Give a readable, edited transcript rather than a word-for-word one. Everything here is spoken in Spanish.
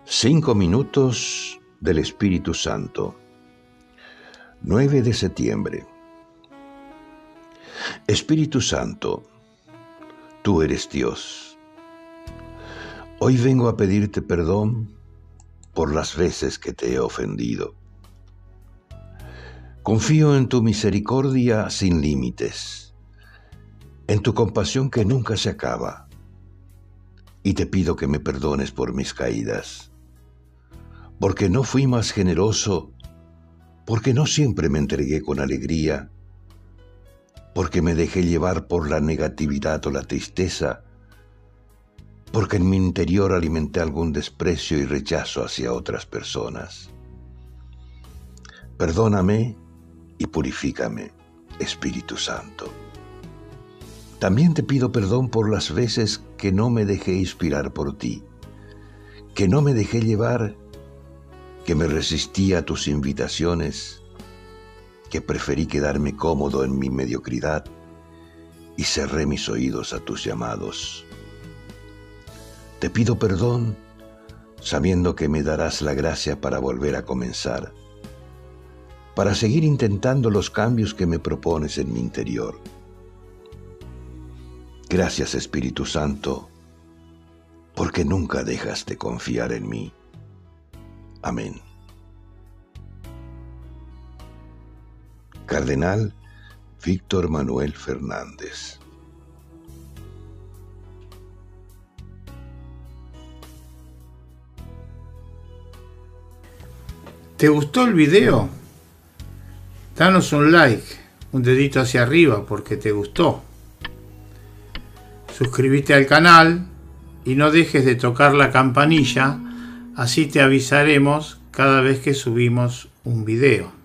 5 minutos del Espíritu Santo. 9 de septiembre. Espíritu Santo, tú eres Dios. Hoy vengo a pedirte perdón por las veces que te he ofendido. Confío en tu misericordia sin límites, en tu compasión que nunca se acaba, y te pido que me perdones por mis caídas, porque no fui más generoso, porque no siempre me entregué con alegría, porque me dejé llevar por la negatividad o la tristeza, porque en mi interior alimenté algún desprecio y rechazo hacia otras personas. Perdóname y purifícame, Espíritu Santo. También te pido perdón por las veces que no me dejé inspirar por ti, que no me dejé llevar, que me resistí a tus invitaciones, que preferí quedarme cómodo en mi mediocridad y cerré mis oídos a tus llamados. Te pido perdón sabiendo que me darás la gracia para volver a comenzar, para seguir intentando los cambios que me propones en mi interior. Gracias, Espíritu Santo, porque nunca dejas de confiar en mí. Amén. Cardenal Víctor Manuel Fernández. ¿Te gustó el video? Danos un like, un dedito hacia arriba porque te gustó. Suscríbete al canal y no dejes de tocar la campanilla, así te avisaremos cada vez que subimos un video.